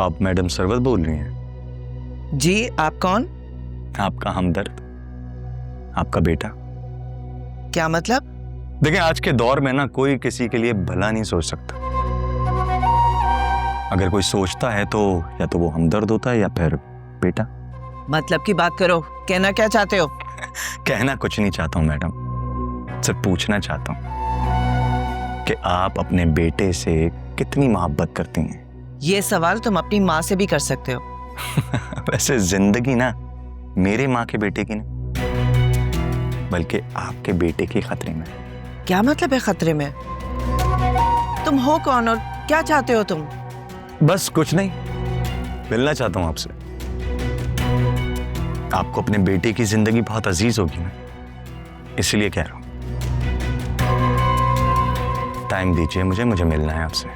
आप मैडम सरवत बोल रही हैं? जी, आप कौन? आपका हमदर्द, आपका बेटा। क्या मतलब? देखिए, आज के दौर में ना कोई किसी के लिए भला नहीं सोच सकता। अगर कोई सोचता है तो या तो वो हमदर्द होता है या फिर बेटा। मतलब की बात करो, कहना क्या चाहते हो? कहना कुछ नहीं चाहता हूँ मैडम, सिर्फ पूछना चाहता हूँ कि आप अपने बेटे से कितनी मोहब्बत करती हैं। ये सवाल तुम अपनी माँ से भी कर सकते हो। वैसे जिंदगी ना मेरे माँ के बेटे की नहीं, बल्कि आपके बेटे के खतरे में। क्या मतलब है खतरे में? तुम हो कौन और क्या चाहते हो तुम? बस कुछ नहीं, मिलना चाहता हूँ आपसे। आपको अपने बेटे की जिंदगी बहुत अजीज होगी ना, इसलिए कह रहा हूं। टाइम दीजिए मुझे मिलना है आपसे,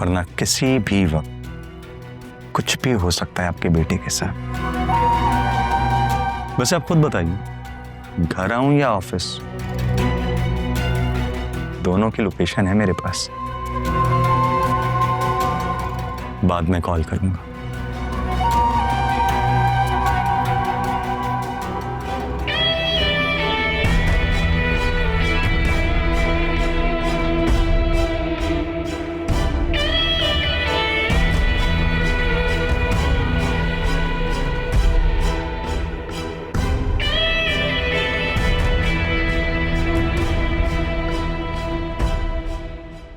वरना किसी भी वक्त कुछ भी हो सकता है आपके बेटे के साथ। वैसे आप खुद बताइए, घर आऊं या ऑफिस? दोनों की लोकेशन है मेरे पास, बाद में कॉल करूंगा।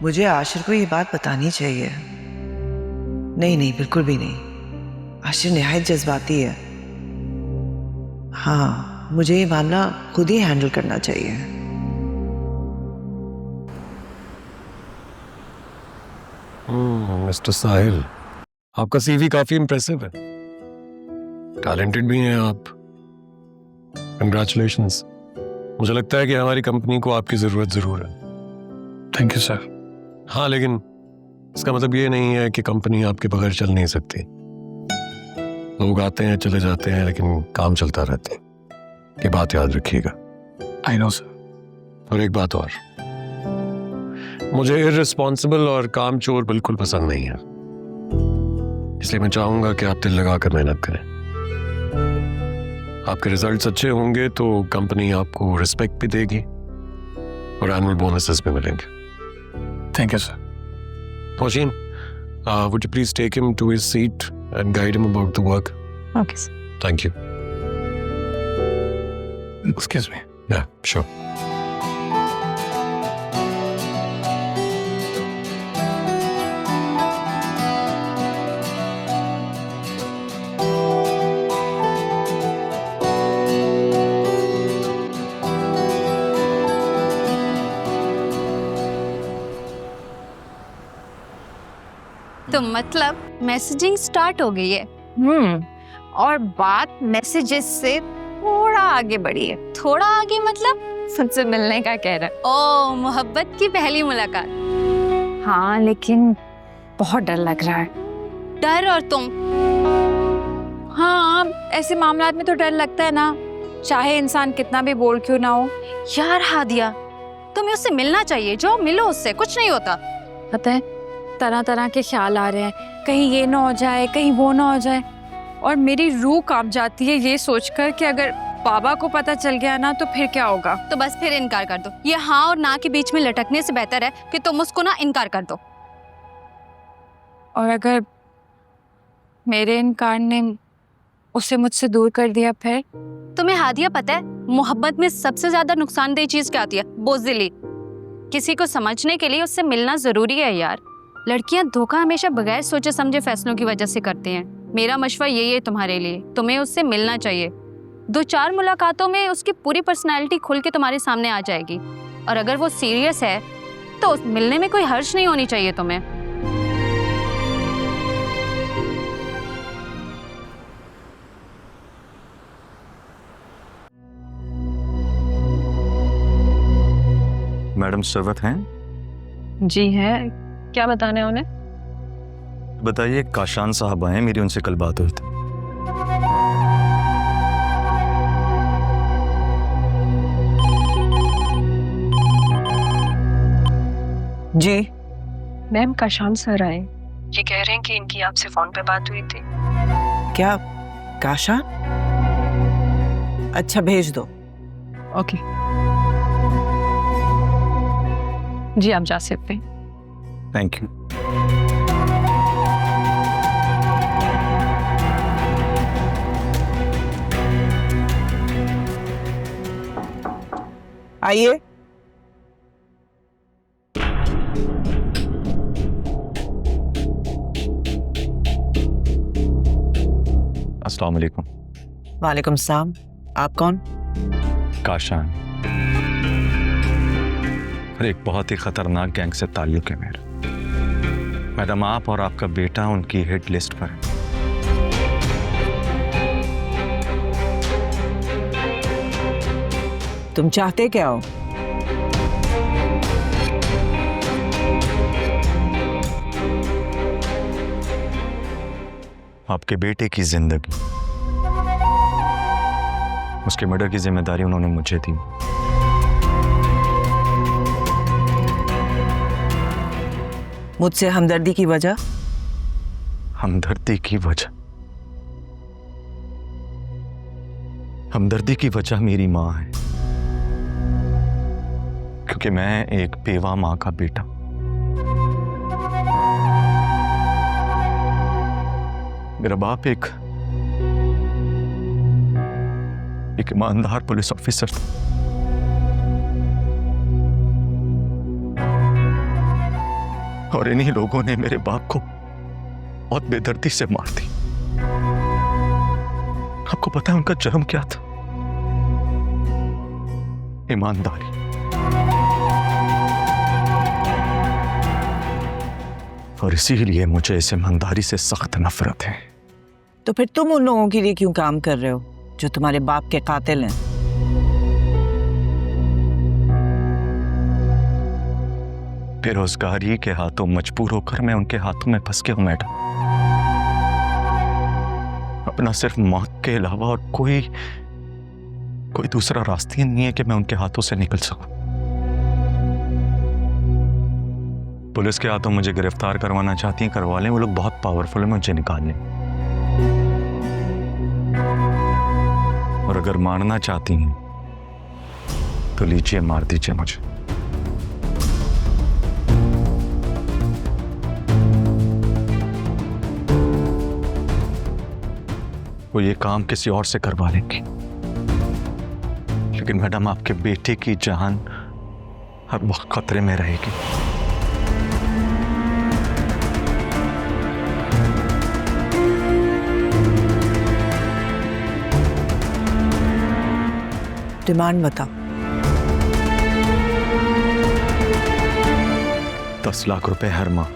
मुझे आशिर को ये बात बतानी चाहिए। नहीं नहीं, बिल्कुल भी नहीं। आशिर निहायत जज्बाती है। हाँ, मुझे ये मामला खुद ही हैंडल करना चाहिए। मिस्टर साहिल, आपका सीवी काफी इम्प्रेसिव है, टैलेंटेड भी हैं आप। कंग्रेचुलेशंस। मुझे लगता है कि हमारी कंपनी को आपकी जरूरत जरूर है। Thank you sir. हाँ, लेकिन इसका मतलब ये नहीं है कि कंपनी आपके बगैर चल नहीं सकती। लोग आते हैं चले जाते हैं, लेकिन काम चलता रहता है। ये बात याद रखिएगा। I know sir. और एक बात और, मुझे इररिस्पॉन्सिबल और कामचोर बिल्कुल पसंद नहीं है, इसलिए मैं चाहूंगा कि आप दिल लगाकर मेहनत करें। आपके रिजल्ट्स अच्छे होंगे तो कंपनी आपको रिस्पेक्ट भी देगी और एनुअल बोनसेस भी मिलेंगे। Thank you sir. Hoshin, would you please take him to his seat and guide him about the work? Okay, sir. Thank you. Excuse me. Yeah, sure. तो मतलब मैसेजिंग स्टार्ट हो गई है। और बात मैसेजेस से थोड़ा आगे बढ़ी है। थोड़ा आगे मतलब? सबसे मिलने का कह रहा है। ओ, मोहब्बत की पहली मुलाकात। हाँ, लेकिन बहुत डर लग रहा है। डर? और तुम? हाँ, ऐसे मामलात में तो डर लगता है ना, चाहे इंसान कितना भी बोल क्यों ना हो। यार हादिया, तुम्हें उससे मिलना चाहिए। जो मिलो उससे, कुछ नहीं होता। पता है, तरह तरह के ख्याल आ रहे हैं, कहीं ये ना हो जाए, कहीं वो ना हो जाए। और मेरी रूह कांप जाती है ये सोचकर कि अगर बाबा को पता चल गया ना तो फिर क्या होगा। तो बस फिर इनकार कर दो। ये हाँ और ना के बीच में लटकने से बेहतर है कि तुम उसको ना इनकार कर दो। और अगर मेरे इनकार ने उसे मुझसे दूर कर दिया फिर? तुम्हें हादिया पता है मोहब्बत में सबसे ज्यादा नुकसानदेह चीज क्या होती है? बुज़दिली। किसी को समझने के लिए उससे मिलना जरूरी है यार। लड़कियां धोखा हमेशा बगैर सोचे समझे फैसलों की वजह से करती हैं। मेरा मशवरा यही है तुम्हारे लिए, तुम्हें उससे मिलना चाहिए। 2-4 मुलाकातों में उसकी पूरी पर्सनैलिटी खुल के तुम्हारे सामने आ जाएगी। और अगर वो सीरियस है तो मिलने में कोई हर्ज नहीं होनी चाहिए तुम्हें। मैडम सरवत हैं? जी है। क्या बताना है उन्हें? बताइए, काशान साहब आए, मेरी उनसे कल बात हुई थी। जी मैम, काशान सर आए, ये कह रहे हैं कि इनकी आपसे फोन पे बात हुई थी। क्या काशा? अच्छा भेज दो। ओके जी, आप जा सकते हैं। Thank you. आइए। अस्सलाम वालेकुम। वालेकुम सलाम। आप कौन? काशान। और एक बहुत ही खतरनाक गैंग से ताल्लुक है मेरा। मैडम, आप और आपका बेटा उनकी हिट लिस्ट पर है। तुम चाहते क्या हो? आपके बेटे की जिंदगी, उसके मर्डर की जिम्मेदारी उन्होंने मुझे दी। मुझसे हमदर्दी की वजह? हमदर्दी की वजह? हमदर्दी की वजह मेरी माँ है, क्योंकि मैं एक बेवा माँ का बेटा। मेरा बाप एक ईमानदार पुलिस ऑफिसर था। और इन्हीं लोगों ने मेरे बाप को बहुत बेदर्दी से मार दी। आपको पता है उनका जुर्म क्या था? ईमानदारी। और इसीलिए मुझे इस ईमानदारी से सख्त नफरत है। तो फिर तुम उन लोगों के लिए क्यों काम कर रहे हो जो तुम्हारे बाप के कातिल हैं? बेरोजगारी के हाथों मजबूर होकर मैं उनके हाथों में फंस गया हूं मैडम। अपना सिर्फ मौत के अलावा और कोई दूसरा रास्ता ही नहीं है कि मैं उनके हाथों से निकल सकूं। पुलिस के हाथों मुझे गिरफ्तार करवाना चाहती हैं, करवा लें। वो लोग बहुत पावरफुल है, मुझे निकाल लें। और अगर मारना चाहती हैं तो लीजिए, मार दीजिए मुझे। वो ये काम किसी और से करवा लेंगे, लेकिन मैडम आपके बेटे की जान हर वक्त खतरे में रहेगी। डिमांड बताओ। 10 लाख रुपए हर माह।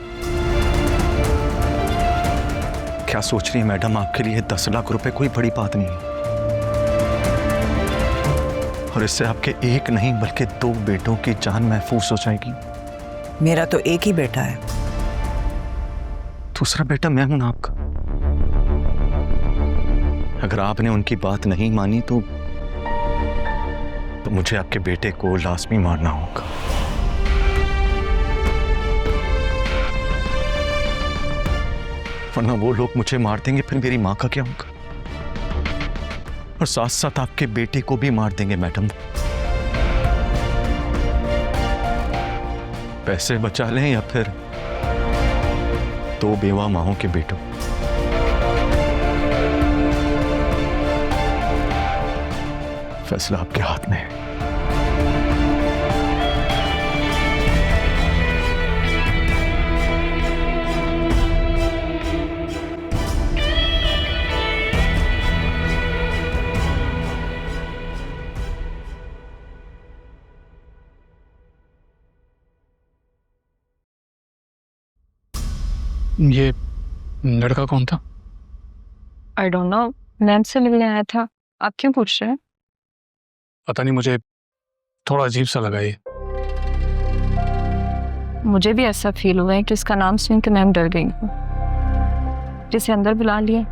क्या सोच रही है मैडम? आपके लिए 10 लाख रुपए कोई बड़ी बात नहीं है। और इससे आपके एक नहीं बल्कि 2 बेटों की जान महफूज हो जाएगी। मेरा तो एक ही बेटा है। दूसरा बेटा मैं हूं ना आपका। अगर आपने उनकी बात नहीं मानी तो मुझे आपके बेटे को लाजमी मारना होगा। वरना वो लोग मुझे मार देंगे, फिर मेरी मां का क्या होगा? और साथ साथ आपके बेटे को भी मार देंगे मैडम। पैसे बचा लें या फिर 2 बेवा माहों के बेटों। फैसला आपके हाथ में है। ये लड़का कौन था? आई डोंट नो, मैम से मिलने आया था। आप क्यों पूछ रहे हैं? पता नहीं, मुझे थोड़ा अजीब सा लगा ये। मुझे भी ऐसा फील हुआ है कि इसका नाम सुन के मैम डर गई हूँ। जिसे अंदर बुला लिया।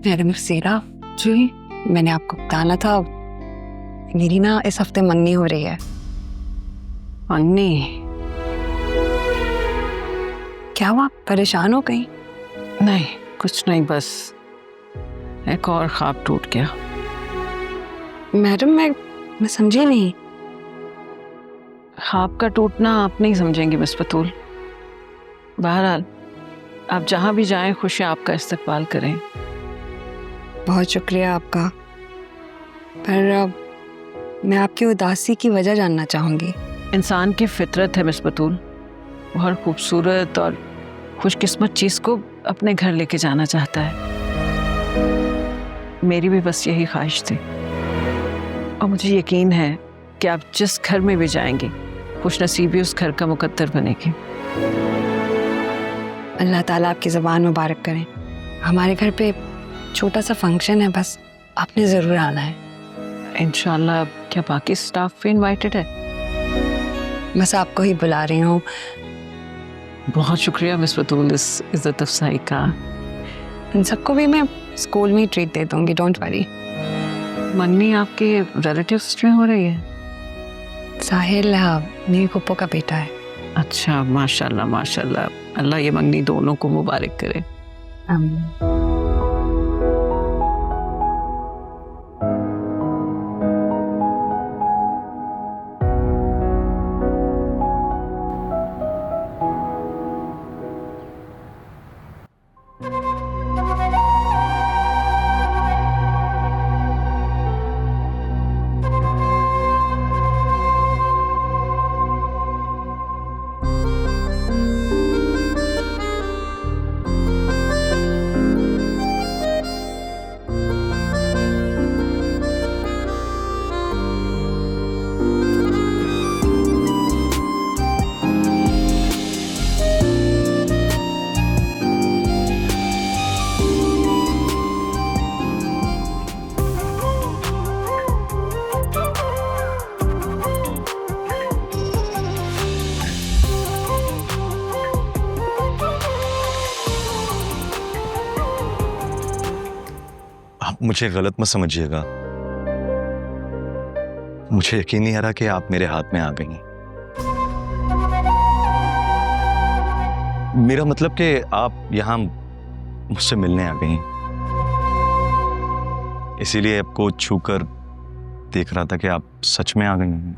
मैडम सीरा जी, मैंने आपको बताना था, मेरी ना इस हफ्ते मंगनी हो रही है। अन्नी, क्या हुआ, परेशान हो गई? नहीं कुछ नहीं, बस एक और ख्वाब टूट गया। मैडम मैं समझी नहीं। ख्वाब का टूटना आप नहीं समझेंगी मिस बतूल। बहरहाल आप जहाँ भी जाएं खुशियाँ आपका इस्तकबाल करें। बहुत शुक्रिया आपका, पर मैं आपकी उदासी की वजह जानना चाहूँगी। इंसान की फितरत है मिस बतूल, वो हर खूबसूरत और खुशकिस्मत चीज़ को अपने घर लेके जाना चाहता है। मेरी भी बस यही ख्वाहिश थी, और मुझे यकीन है कि आप जिस घर में भी जाएंगी खुशनसीबी उस घर का मुकद्दर बनेगी। अल्लाह ताला आपकी ज़बान मुबारक करें। हमारे घर पे छोटा सा फंक्शन है, बस आपने ज़रूर आना है। इंशाल्लाह। क्या बाकी स्टाफ भी इनवाइटेड है? बस आपको ही बुला रही हूँ। बहुत शुक्रिया मिस बतूल इस इज्जत अफसाई का। इन सबको भी मैं स्कूल में ही ट्रीट दे दूँगी, डोंट वरी। मन्नी आपके रिलेटिव्स में हो रही है? साहिल मेरी फुप्पो का बेटा है। अच्छा, माशाल्लाह माशाल्लाह। अल्लाह ये मंगनी दोनों को मुबारक करे। मुझे गलत मत समझिएगा, मुझे यकीन नहीं आ रहा कि आप मेरे हाथ में आ गई। मेरा मतलब कि आप यहां मुझसे मिलने आ गई, इसीलिए आपको छूकर देख रहा था कि आप सच में आ गई हैं।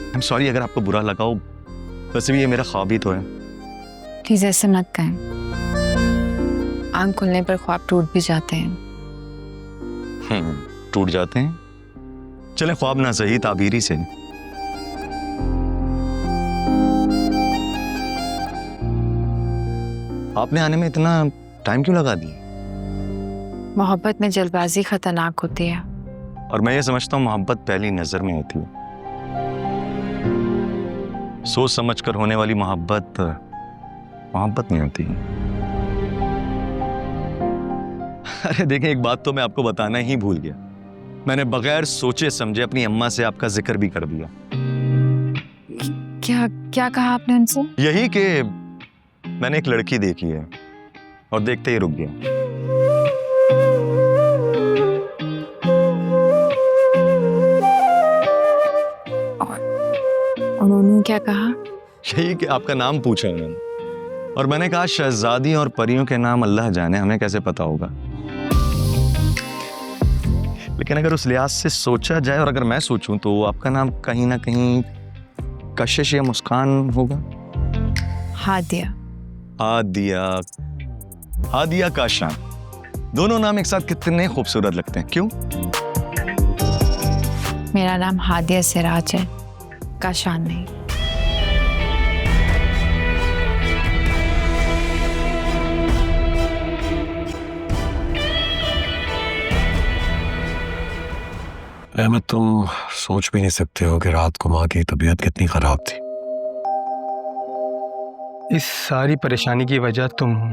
आई एम सॉरी अगर आपको बुरा लगा हो, वैसे भी ये मेरा ख्वाब ही तो है। प्लीज ऐसे मत कहें, आंख खुलने पर ख्वाब टूट भी जाते हैं। टूट जाते हैं? चले ख्वाब ना सही, ताबीरी से। आपने आने में इतना टाइम क्यों लगा दी? मोहब्बत में जल्दबाजी खतरनाक होती है। और मैं ये समझता हूँ मोहब्बत पहली नजर में होती है। सोच समझ कर होने वाली मोहब्बत मोहब्बत नहीं होती। अरे देखें, एक बात तो मैं आपको बताना ही भूल गया। मैंने बगैर सोचे समझे अपनी अम्मा से आपका जिक्र भी कर दिया। क्या क्या कहा आपने उनसे? यही कि मैंने एक लड़की देखी है, और देखते ही रुक गया। उन्होंने क्या कहा? यही कि आपका नाम पूछा उन्होंने, और मैंने कहा शहजादी और परियों के नाम अल्लाह जाने, हमें कैसे पता होगा। लेकिन अगर उस लिहाज से सोचा जाए, और अगर मैं सोचूं, तो आपका नाम कहीं ना कहीं कशिश या मुस्कान होगा। हादिया। हादिया, हादिया काशान, दोनों नाम एक साथ कितने खूबसूरत लगते हैं, क्यों? मेरा नाम हादिया सिराज है, काशान नहीं। अहमद, तुम सोच भी नहीं सकते हो कि रात को माँ की तबीयत कितनी खराब थी। इस सारी परेशानी की वजह तुम हो।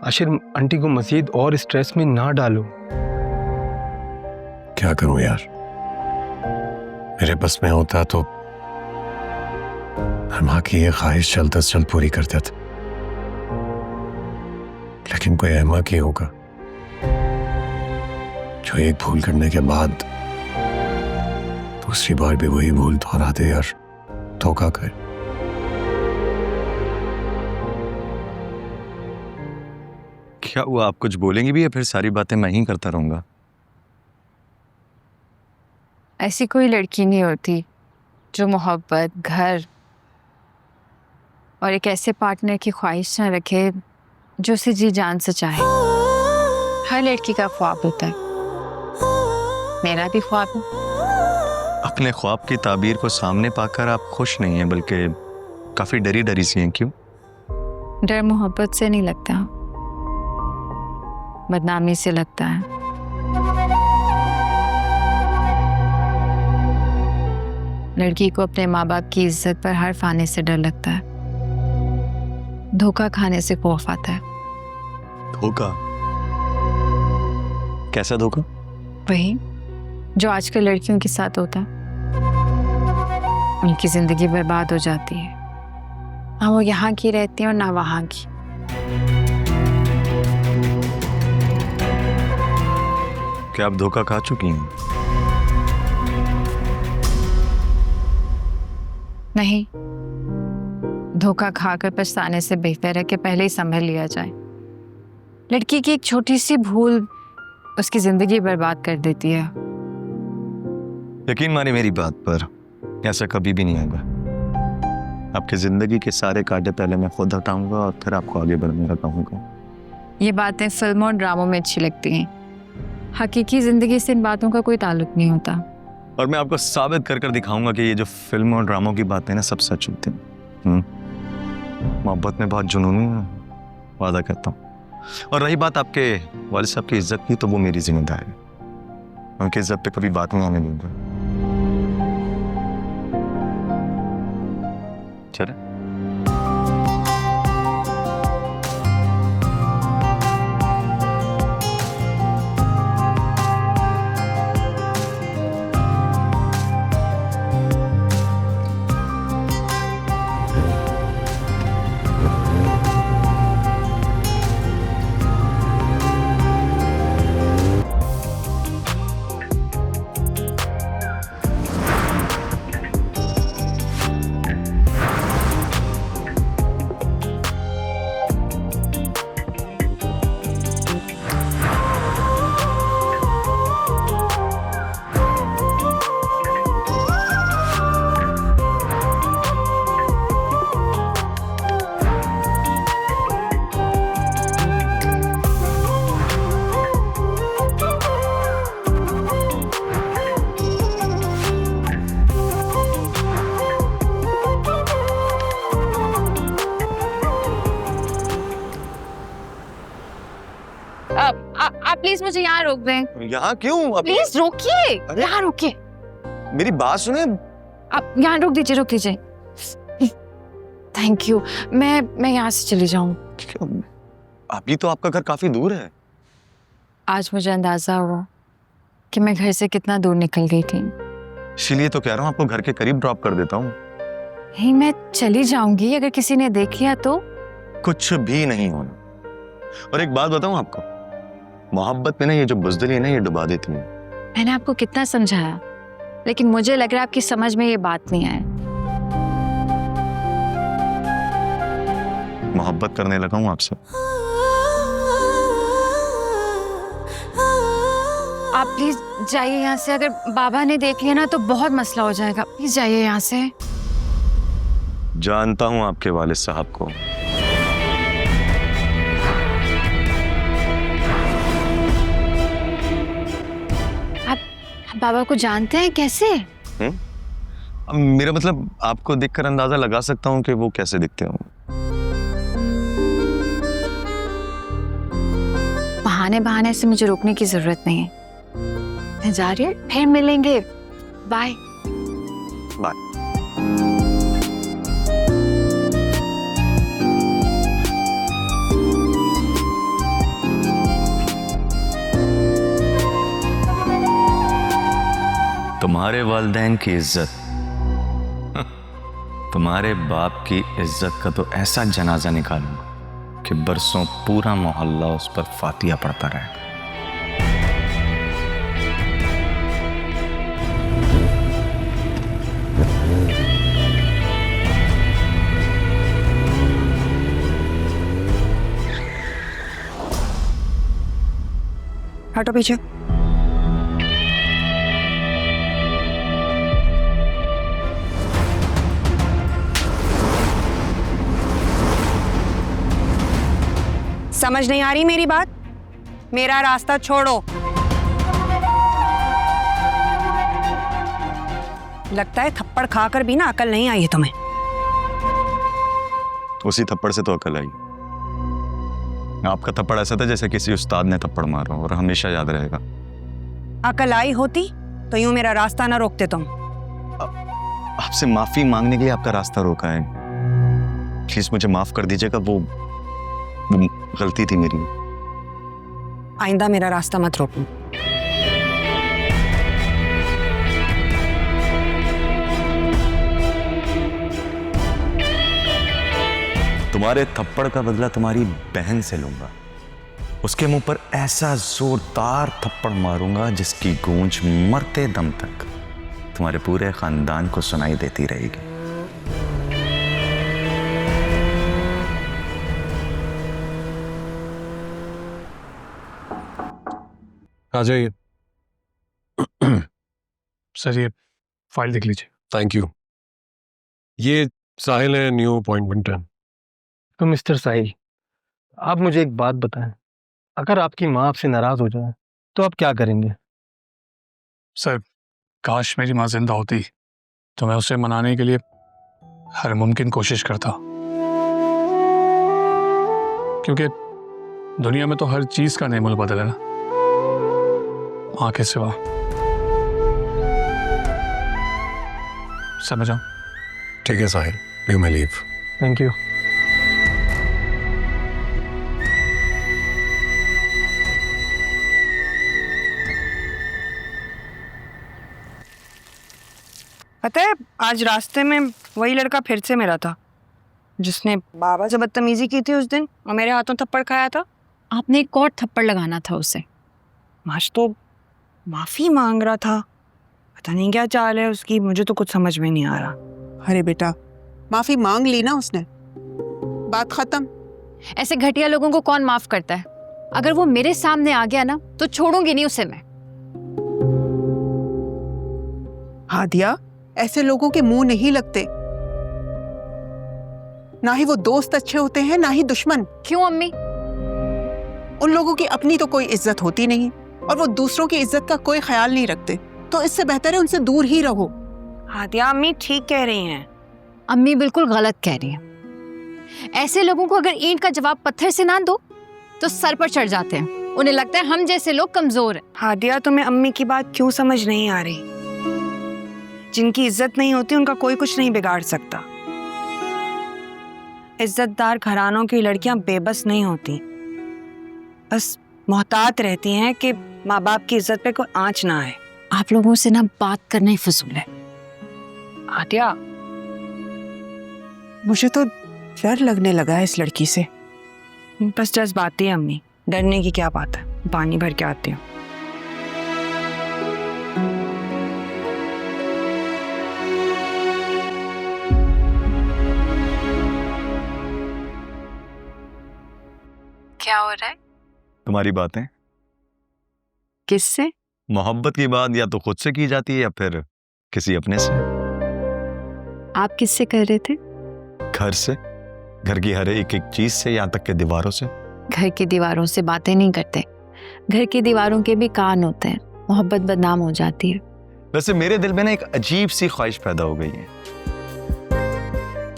आशिर, आंटी को मजीद और स्ट्रेस में ना डालो। क्या करूं यार, मेरे बस में होता तो मैं माँ की ये ख्वाहिश जल्द से जल्द पूरी कर देता, लेकिन कोई अहमक ही होगा जो एक भूल करने के बाद दूसरी बार भी वही भूल दोहरा दे और धोखा करे। क्या हुआ, आप कुछ बोलेंगी भी या फिर सारी बातें मैं ही करता रहूंगा? ऐसी कोई लड़की नहीं होती जो मोहब्बत, घर और एक ऐसे पार्टनर की ख्वाहिश न रखे जो उसे जी जान से चाहे। हर लड़की का ख्वाब होता है, मेरा भी ख्वाब है। अपने ख्वाब की ताबीर को सामने पाकर आप खुश नहीं हैं, बल्कि काफी डरी डरी सी हैं। क्यों? डर मोहब्बत से नहीं लगता, बदनामी से लगता है। लड़की को अपने माँ बाप की इज्जत पर हर फाने से डर लगता है, धोखा खाने से खौफ आता है। धोखा? कैसा धोखा? वही जो आजकल लड़कियों के साथ होता है। उनकी जिंदगी बर्बाद हो जाती है, ना वो यहाँ की रहती है और ना वहाँ की। क्या आप धोखा खा चुकी हैं? नहीं, धोखा खाकर पछताने से बेहतर है कि पहले ही संभल लिया जाए। लड़की की एक छोटी सी भूल उसकी जिंदगी बर्बाद कर देती है। यकीन माने मेरी बात पर, ऐसा कभी भी नहीं होगा। आपकी जिंदगी के सारे कांटे पहले मैं खुद हटाऊंगा और फिर आपको आगे बढ़ने का कहूंगा। ये बातें फिल्मों और ड्रामों में अच्छी लगती हैं, हकीकी जिंदगी से इन बातों का कोई ताल्लुक नहीं होता। और मैं आपको साबित कर कर दिखाऊंगा कि ये जो फिल्मों और ड्रामों की बातें ना सब सच होती हैं। मोहब्बत में बहुत जुनूनी है, वादा करता हूँ। और रही बात आपके वालिद साहब की इज्जत की, तो वो मेरी जिम्मेदारी है। उनकी इज्जत पे कभी बात नहीं आने दूंगा। चले? आप प्लीज मुझे यहाँ रोक दें। यहाँ क्यों? प्लीज रोकिए, अरे! यहाँ रोकिए। मेरी बात सुने। आप यहाँ रोक दीजिए, रोक दीजिए। Thank you. मैं यहाँ से चली जाऊँ। क्यों? अभी तो आपका घर काफी दूर है। आज मुझे अंदाजा हुआ कि मैं घर से कितना दूर निकल गई थी। इसीलिए तो कह रहा हूँ आपको घर के करीब ड्रॉप कर देता हूँ। ही मैं चली जाऊंगी, अगर किसी ने देख लिया तो? कुछ भी नहीं होना। और एक बात बताऊं आपको, मोहब्बत में ना ये जो बुज़दिली है ना, ये डुबा देती है। मैंने आपको कितना समझाया, लेकिन मुझे लग रहा है आपकी समझ में ये बात नहीं आई। मोहब्बत करने लगा हूं आपसे। आप प्लीज जाइए यहाँ से, अगर बाबा ने देख लिया ना तो बहुत मसला हो जाएगा। प्लीज जाइए यहाँ से। जानता हूं आपके वालिद साहब को। आप बाबा को जानते हैं? कैसे? मेरा मतलब, आपको देखकर अंदाजा लगा सकता हूं कि वो कैसे दिखते हों। बहाने बहाने से मुझे रोकने की जरूरत नहीं है। मैं जा रही हूँ, फिर मिलेंगे। Bye bye. तुम्हारे वालिदैन की इज्जत, तुम्हारे बाप की इज्जत का तो ऐसा जनाजा निकालूंगा कि बरसों पूरा मोहल्ला उस पर फातिया पड़ता रहे। हटो पीछे। समझ नहीं आ रही मेरी बात? मेरा रास्ता छोड़ो। लगता है थप्पड़ खाकर भी ना अकल नहीं आई है तुम्हें। उसी थप्पड़ से तो अकल आई। आपका थप्पड़ ऐसा था जैसे किसी उस्ताद ने थप्पड़ मारा और हमेशा याद रहेगा। अकल आई होती तो यूं मेरा रास्ता ना रोकते तुम। आपसे माफी मांगने के लिए आपका रास्ता रोका है। प्लीज मुझे माफ कर दीजिएगा, वो गलती थी मेरी। आइंदा मेरा रास्ता मत रोको। तुम्हारे थप्पड़ का बदला तुम्हारी बहन से लूंगा। उसके मुंह पर ऐसा जोरदार थप्पड़ मारूंगा जिसकी गूंज मरते दम तक तुम्हारे पूरे खानदान को सुनाई देती रहेगी। आ जाइए। सर ये फाइल देख लीजिए। Thank you. ये साहिल है, न्यू अपॉइंटमेंट है। तो मिस्टर साहिल, आप मुझे एक बात बताएं, अगर आपकी माँ आपसे नाराज हो जाए तो आप क्या करेंगे? सर, काश मेरी माँ जिंदा होती तो मैं उसे मनाने के लिए हर मुमकिन कोशिश करता, क्योंकि दुनिया में तो हर चीज का नेमुल बदल है ना, माँ के सिवा। समझ जाओ। ठीक है Sahil, you may leave. Thank you. पता है, आज रास्ते में वही लड़का फिर से मिला था जिसने बाबा से बदतमीजी की थी उस दिन और मेरे हाथों थप्पड़ खाया था। आपने एक और थप्पड़ लगाना था उसे। आज तो माफी मांग रहा था। पता नहीं क्या चाल है उसकी, मुझे तो कुछ समझ में नहीं आ रहा। अरे बेटा, माफी मांग ली ना उसने, बात खत्म। ऐसे घटिया लोगों को कौन माफ करता है? अगर वो मेरे सामने आ गया ना तो छोड़ूंगी नहीं उसे मैं। हादिया, ऐसे लोगों के मुंह नहीं लगते। ना ही वो दोस्त अच्छे होते हैं, ना ही दुश्मन। क्यों अम्मी? उन लोगों की अपनी तो कोई इज्जत होती नहीं और वो दूसरों की इज्जत का कोई ख्याल नहीं रखते, तो इससे बेहतर है उनसे दूर ही रहो। हादिया, अम्मी ठीक कह रही हैं। अम्मी बिल्कुल गलत कह रही हैं। ऐसे लोगों को अगर ईंट का जवाब पत्थर से ना दो तो सर पर चढ़ जाते हैं। उन्हें लगता है हम जैसे लोग कमजोर हैं। हादिया, तुम्हें अम्मी की बात क्यों समझ नहीं आ रही? जिनकी इज्जत नहीं होती उनका कोई कुछ नहीं बिगाड़ सकता। इज्जतदार घरानों की लड़कियां बेबस नहीं होती, बस मोहतात रहती हैं कि माँ बाप की इज्जत पे कोई आंच ना आए। आप लोगों से ना बात करना ही फजूल है। हादिया, मुझे तो डर लगने लगा है इस लड़की से। बस जज्बाती है अम्मी, डरने की क्या बात है। पानी भर के आती हूँ। क्या हो रहा है? तुम्हारी बातें। किससे? मोहब्बत की बात या तो खुद से की जाती है या फिर किसी अपने से। आप किससे कर रहे थे? घर से, घर की हर एक एक चीज से, यहाँ तक के दीवारों से। घर की दीवारों से बातें नहीं करते। घर की दीवारों के भी कान होते हैं। मोहब्बत बदनाम हो जाती है। वैसे मेरे दिल में ना एक अजीब सी ख्वाहिश पैदा हो गई है।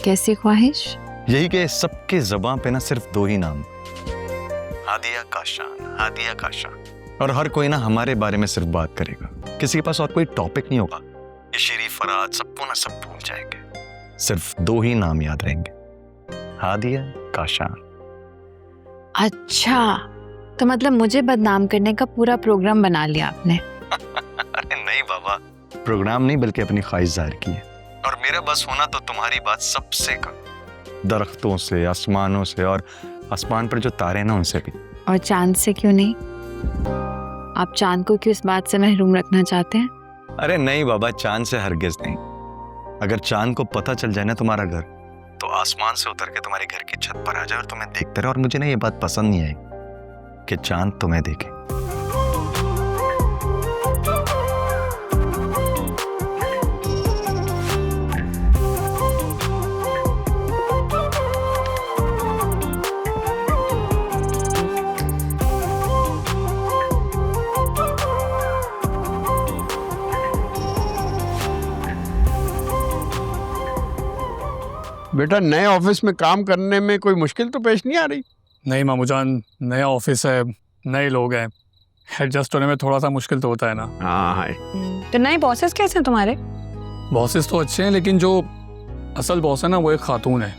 कैसी ख्वाहिश? यही कि सबके ज़बान पे ना सिर्फ दो ही नाम, हादिया काशान, हादिया काशान। और हर कोई ना हमारे बारे में सिर्फ बात करेगा, किसी के पास और कोई टॉपिक नहीं होगा। ये शरीफ फराज सबको ना सब भूल जाएंगे, सिर्फ दो ही नाम याद रहेंगे, हादिया काशान। अच्छा, तो मतलब मुझे बदनाम करने का पूरा प्रोग्राम बना लिया आपने? अरे नहीं बाबा, प्रोग्राम नहीं बल्कि अपनी ख्वाहिश जाहिर की है। और मेरा बस होना तो तुम्हारी बात सबसे कम, दरख्तों से, आसमानों से और आसमान पर जो तारे हैं ना उनसे भी। और चांद से क्यों नहीं? आप चांद को क्यों इस बात से महरूम रखना चाहते हैं? अरे नहीं बाबा, चांद से हरगिज नहीं। अगर चांद को पता चल जाए ना तुम्हारा घर, तो आसमान से उतर के तुम्हारे घर की छत पर आ जाए और तुम्हें देखते रहे। और मुझे ना ये बात पसंद नहीं आई कि चांद तुम्हें देखे। बेटा, नए ऑफिस में काम करने में कोई मुश्किल तो पेश नहीं आ रही? नहीं मामूजान, नया ऑफिस है, नए लोग हैं, एडजस्ट होने में थोड़ा सा मुश्किल तो होता है ना। हाँ है। तो नए बॉसेस कैसे हैं तुम्हारे? बॉसेस तो अच्छे हैं, लेकिन जो असल बॉस है ना वो एक खातून है।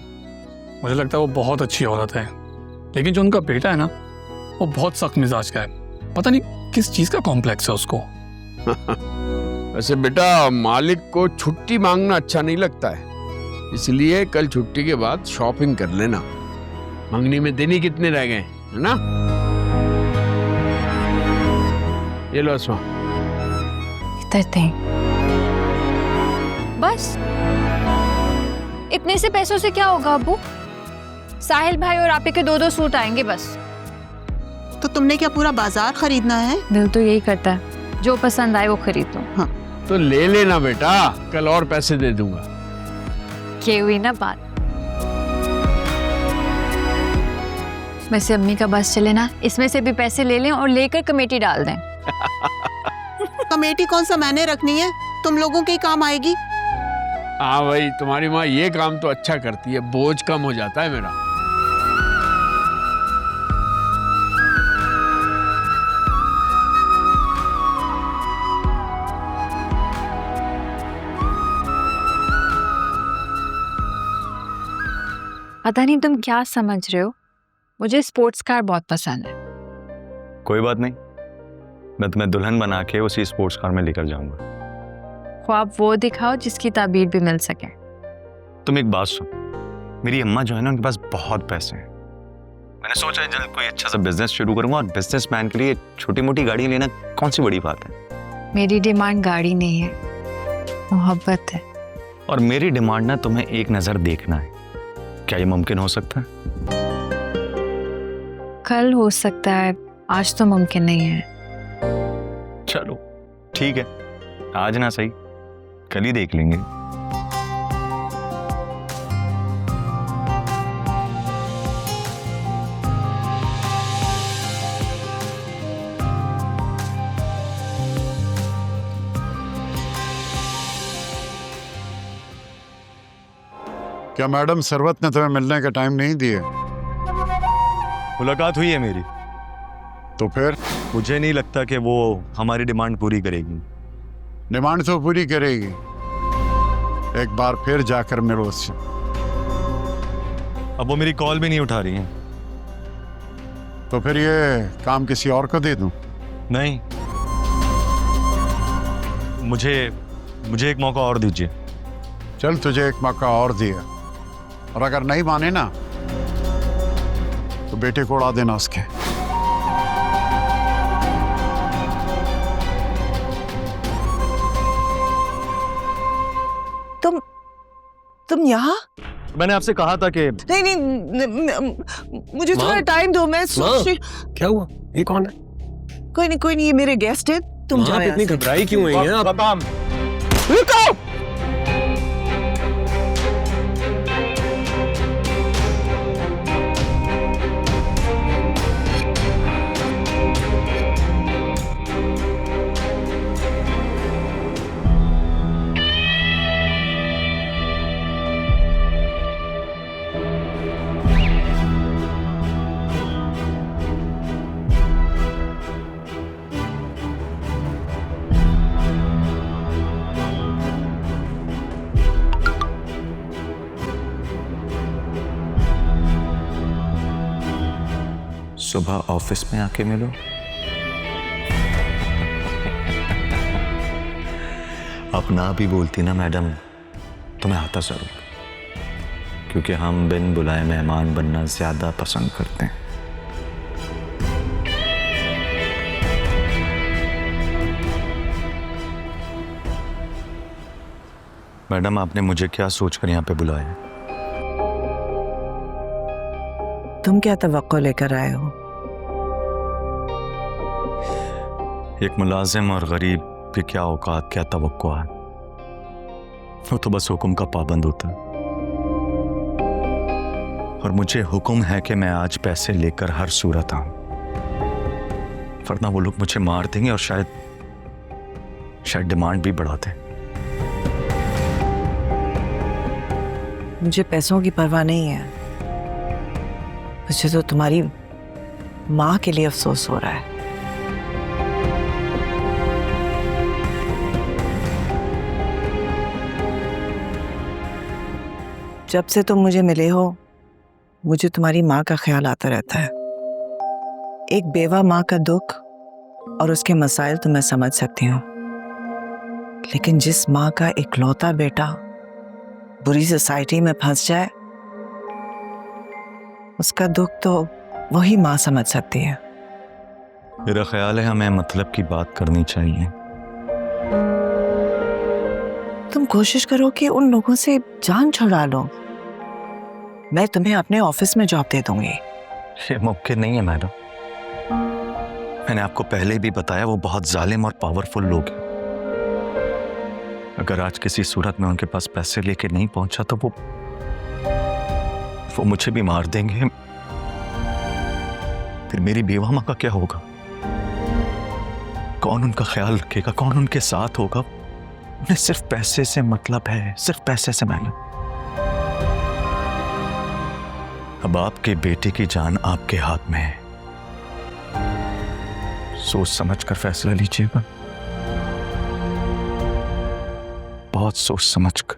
मुझे लगता है वो बहुत अच्छी औरत है, लेकिन जो उनका बेटा है ना वो बहुत सख्त मिजाज का है। पता नहीं किस चीज़ का कॉम्प्लेक्स है उसको। वैसे बेटा, मालिक को छुट्टी मांगना अच्छा नहीं लगता है, इसलिए कल छुट्टी के बाद शॉपिंग कर लेना। मंगनी में दिन ही कितने रह गए, है ना? ये लो अस्मा। इधर थे। बस इतने से पैसों से क्या होगा अब्बू? साहिल भाई और आपे के 2-2 सूट आएंगे बस। तो तुमने क्या पूरा बाजार खरीदना है? दिल तो यही करता है, जो पसंद आए वो खरीद लो। हाँ। तो ले लेना बेटा, कल और पैसे दे दूंगा। ये हुई ना बात। वैसे अम्मी का बस चले ना, इसमें से भी पैसे ले लें और लेकर कमेटी डाल दें। कमेटी कौन सा मैंने रखनी है? तुम लोगों के ही काम आएगी। हाँ भाई, तुम्हारी माँ ये काम तो अच्छा करती है, बोझ कम हो जाता है मेरा। पता नहीं तुम क्या समझ रहे हो, मुझे स्पोर्ट्स कार बहुत पसंद है। कोई बात नहीं, मैं तुम्हें दुल्हन बना के उसी स्पोर्ट्स कार में लेकर जाऊंगा। ख्वाब वो दिखाओ जिसकी ताबीर भी मिल सके। तुम एक बात सुन, मेरी अम्मा जो है ना, उनके पास बहुत पैसे हैं। मैंने सोचा है जल्द कोई अच्छा सा बिजनेस शुरू करूंगा, और बिजनेसमैन के लिए छोटी मोटी गाड़ी लेना कौन सी बड़ी बात है। मेरी डिमांड गाड़ी नहीं है, मोहब्बत है। और मेरी डिमांड ना तुम्हें एक नजर देखना है। क्या ये मुमकिन हो सकता है? कल हो सकता है, आज तो मुमकिन नहीं है। चलो ठीक है, आज ना सही, कल ही देख लेंगे। क्या मैडम सरवत ने तुम्हें मिलने का टाइम नहीं दिए? मुलाकात हुई है मेरी, तो फिर मुझे नहीं लगता कि वो हमारी डिमांड पूरी करेगी। डिमांड तो पूरी करेगी, एक बार फिर जाकर मिलो उससे। अब वो मेरी कॉल भी नहीं उठा रही है। तो फिर ये काम किसी और को दे दूं? नहीं, मुझे एक मौका और दीजिए। चल, तुझे एक मौका और दिया, और अगर नहीं माने ना तो बेटे को उड़ा देना उसके। तुम यहाँ? मैंने आपसे कहा था कि नहीं, मुझे थोड़ा टाइम दो, मैं सोच रही। क्या हुआ? ये कौन है? कोई नहीं, ये मेरे गेस्ट है। तुम जाओ यहाँ इतनी से। घबराई क्यों हुई है आप? रुको! सुबह ऑफिस में आके मिलो। अपना भी बोलती ना मैडम, तुम्हें आता जरूर। क्योंकि हम बिन बुलाए मेहमान बनना ज्यादा पसंद करते हैं। मैडम, आपने मुझे क्या सोचकर यहाँ पे बुलाया? तुम क्या तवक्को लेकर आए हो? एक मुलाजिम और गरीब की क्या औकात, क्या तवक्को है। वो तो बस हुक्म का पाबंद होता है, और मुझे हुक्म है कि मैं आज पैसे लेकर हर सूरत आऊं, वरना वो लोग मुझे मार देंगे और शायद डिमांड भी बढ़ा दें। मुझे पैसों की परवाह नहीं है, मुझे तो तुम्हारी माँ के लिए अफसोस हो रहा है। जब से तुम मुझे मिले हो, मुझे तुम्हारी माँ का ख्याल आता रहता है। एक बेवा माँ का दुख और उसके मसाइल तो मैं समझ सकती हूँ, लेकिन जिस माँ का इकलौता बेटा बुरी सोसाइटी में फंस जाए, उसका दुख तो वही माँ समझ सकती है। मेरा ख्याल है हमें मतलब की बात करनी चाहिए। तुम कोशिश करो कि उन लोगों से जान छुड़ा लो। मैं तुम्हें अपने ऑफिस में जॉब दे दूंगी। ये मुमकिन नहीं है मैडम। मैंने आपको पहले भी बताया, वो बहुत जालिम और पावरफुल लोग हैं। अगर आज किसी सूरत में उनके पास पैसे लेके नहीं पहुंचा तो वो मुझे भी मार देंगे। फिर मेरी बेवा माँ का क्या होगा? कौन उनका ख्याल रखेगा? कौन उनके साथ होगा? उन्हें सिर्फ पैसे से मतलब है, सिर्फ पैसे से मैडम। अब आपके बेटे की जान आपके हाथ में है, सोच समझ कर फैसला लीजिएगा, बहुत सोच समझ कर।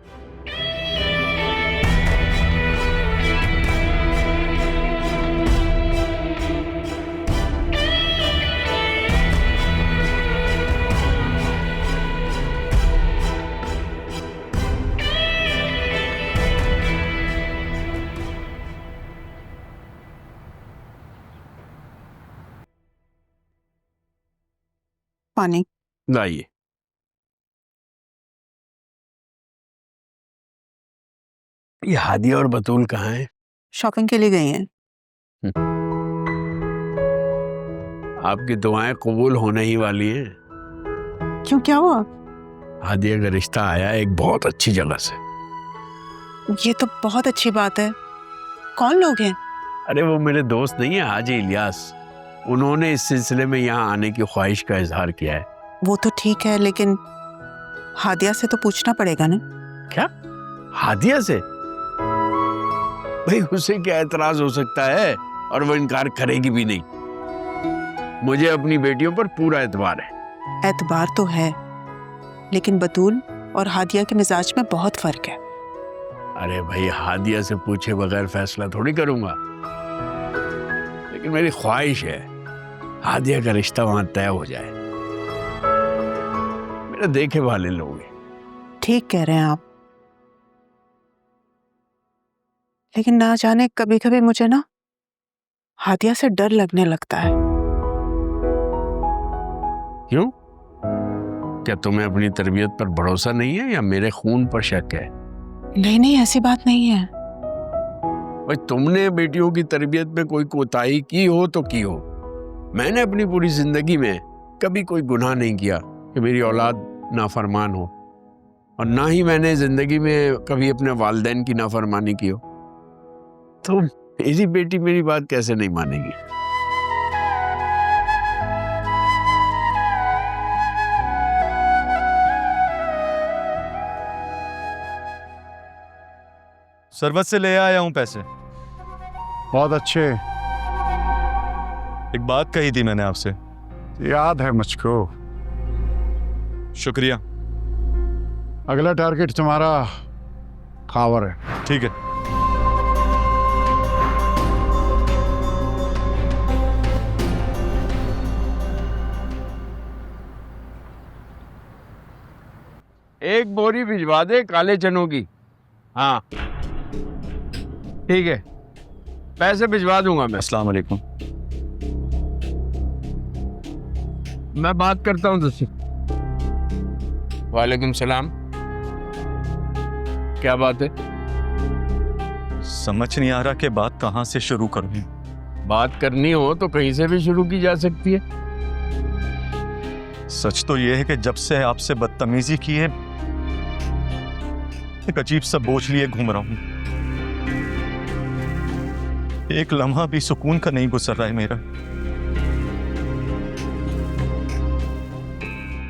पानी लाइए। ये हादिया और बतूल कहाँ हैं? शॉपिंग के लिए गई हैं। आपकी दुआएं कबूल होने ही वाली हैं। क्यों, क्या हुआ? हादिया का रिश्ता आया एक बहुत अच्छी जगह से। ये तो बहुत अच्छी बात है। कौन लोग हैं? अरे वो मेरे दोस्त नहीं है, हाजी इलियास। उन्होंने इस सिलसिले में यहाँ आने की ख्वाहिश का इजहार किया है। वो तो ठीक है, लेकिन हादिया से तो पूछना पड़ेगा ना। क्या? हादिया से? भाई उसे क्या एतराज हो सकता है, और वो इनकार करेगी भी नहीं। मुझे अपनी बेटियों पर पूरा एतबार है। एतबार तो है, लेकिन बतूल और हादिया के मिजाज में बहुत फर्क है। अरे भाई, हादिया से पूछे बगैर फैसला थोड़ी करूंगा, लेकिन मेरी ख्वाहिश है हादिया का रिश्ता वहां तय हो जाए। मेरे देखे वाले लोग हैं। ठीक कह रहे हैं आप, लेकिन ना जाने कभी कभी मुझे ना हादिया से डर लगने लगता है। क्यों? क्या तुम्हें अपनी तरबियत पर भरोसा नहीं है या मेरे खून पर शक है? नहीं नहीं, ऐसी बात नहीं है। भाई तुमने बेटियों की तरबियत में कोई कोताही की हो तो की हो। मैंने अपनी पूरी जिंदगी में कभी कोई गुनाह नहीं किया कि मेरी औलाद नाफरमान हो, और ना ही मैंने जिंदगी में कभी अपने वालिदैन की नाफरमानी की हो। तो मेरी बेटी मेरी बात कैसे नहीं मानेगी? सरबत से ले आया हूं पैसे। बहुत अच्छे। एक बात कही थी मैंने आपसे। याद है मुझको। शुक्रिया। अगला टारगेट तुम्हारा खावर है। ठीक है। एक बोरी भिजवा दे काले चनों की। हाँ, ठीक है, पैसे भिजवा दूंगा मैं। अस्सलाम वालेकुम। मैं बात करता हूँ तुझसे। वालेकुम सलाम। क्या बात है? समझ नहीं आ रहा कि बात कहाँ से शुरू करूँ। बात करनी हो तो कहीं से भी शुरू की जा सकती है। सच तो यह है कि जब से आपसे बदतमीजी की है, एक अजीब सा बोझ लिए घूम रहा हूं। एक लम्हा भी सुकून का नहीं गुजर रहा है मेरा।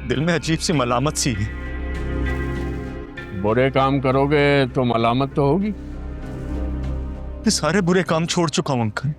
दिल में अजीब सी मलामत सी है। बुरे काम करोगे तो मलामत तो होगी। मैं सारे बुरे काम छोड़ चुका हूं अंकल।